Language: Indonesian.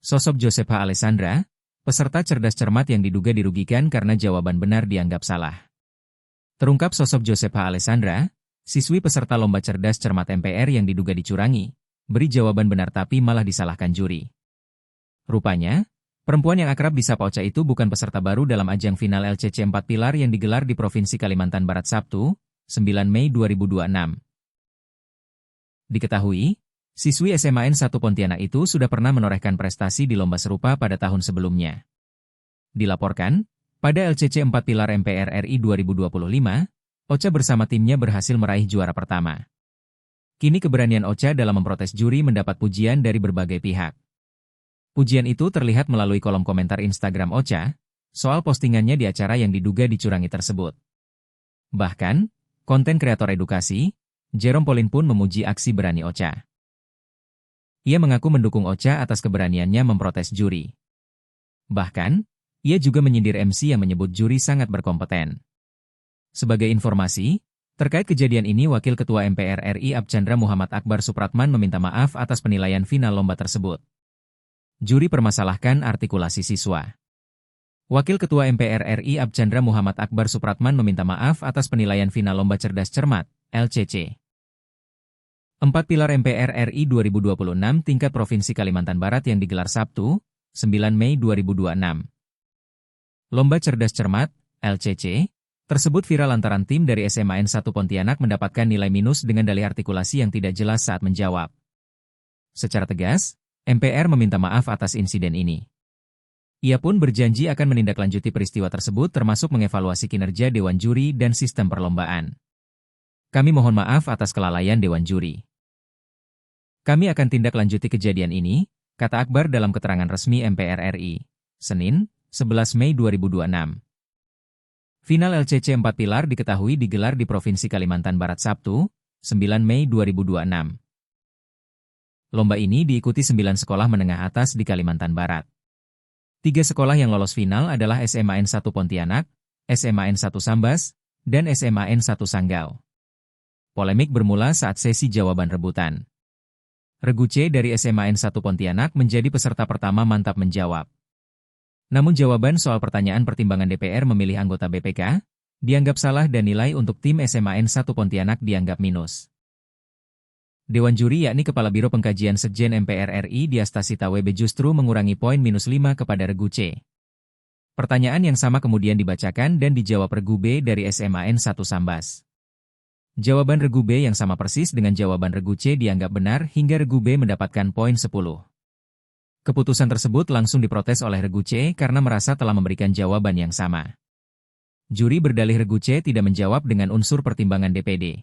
Sosok Josepa Alessandra, peserta cerdas cermat yang diduga dirugikan karena jawaban benar dianggap salah. Terungkap sosok Josepa Alessandra, siswi peserta lomba cerdas cermat MPR yang diduga dicurangi, beri jawaban benar tapi malah disalahkan juri. Rupanya, perempuan yang akrab disapa Ocha itu bukan peserta baru dalam ajang final LCC 4 Pilar yang digelar di Provinsi Kalimantan Barat Sabtu, 9 Mei 2026. Diketahui, siswi SMAN 1 Pontianak itu sudah pernah menorehkan prestasi di lomba serupa pada tahun sebelumnya. Dilaporkan, pada LCC 4 Pilar MPR RI 2025, Ocha bersama timnya berhasil meraih juara pertama. Kini keberanian Ocha dalam memprotes juri mendapat pujian dari berbagai pihak. Pujian itu terlihat melalui kolom komentar Instagram Ocha, soal postingannya di acara yang diduga dicurangi tersebut. Bahkan, konten kreator edukasi, Jerome Pauline pun memuji aksi berani Ocha. Ia mengaku mendukung Ocha atas keberaniannya memprotes juri. Bahkan, ia juga menyindir MC yang menyebut juri sangat berkompeten. Sebagai informasi, terkait kejadian ini Wakil Ketua MPR RI Archandra Muhammad Akbar Supratman meminta maaf atas penilaian final lomba tersebut. Juri permasalahkan artikulasi siswa. Wakil Ketua MPR RI Archandra Muhammad Akbar Supratman meminta maaf atas penilaian final lomba cerdas cermat, LCC. 4 Pilar MPR RI 2026 tingkat Provinsi Kalimantan Barat yang digelar Sabtu, 9 Mei 2026. Lomba cerdas cermat, LCC, tersebut viral lantaran tim dari SMAN 1 Pontianak mendapatkan nilai minus dengan dalih artikulasi yang tidak jelas saat menjawab. Secara tegas, MPR meminta maaf atas insiden ini. Ia pun berjanji akan menindaklanjuti peristiwa tersebut termasuk mengevaluasi kinerja Dewan Juri dan sistem perlombaan. Kami mohon maaf atas kelalaian Dewan Juri. Kami akan tindak lanjuti kejadian ini, kata Akbar dalam keterangan resmi MPR RI, Senin, 11 Mei 2026. Final LCC 4 Pilar diketahui digelar di Provinsi Kalimantan Barat Sabtu, 9 Mei 2026. Lomba ini diikuti 9 sekolah menengah atas di Kalimantan Barat. 3 sekolah yang lolos final adalah SMAN 1 Pontianak, SMAN 1 Sambas, dan SMAN 1 Sanggau. Polemik bermula saat sesi jawaban rebutan. Regu C dari SMAN 1 Pontianak menjadi peserta pertama mantap menjawab. Namun jawaban soal pertanyaan pertimbangan DPR memilih anggota BPK, dianggap salah dan nilai untuk tim SMAN 1 Pontianak dianggap minus. Dewan Juri yakni Kepala Biro Pengkajian Sekjen MPR RI Diastasita WB justru mengurangi poin minus 5 kepada Regu C. Pertanyaan yang sama kemudian dibacakan dan dijawab Regu B dari SMAN 1 Sambas. Jawaban Regu B yang sama persis dengan jawaban Regu C dianggap benar hingga Regu B mendapatkan poin 10. Keputusan tersebut langsung diprotes oleh Regu C karena merasa telah memberikan jawaban yang sama. Juri berdalih Regu C tidak menjawab dengan unsur pertimbangan DPD.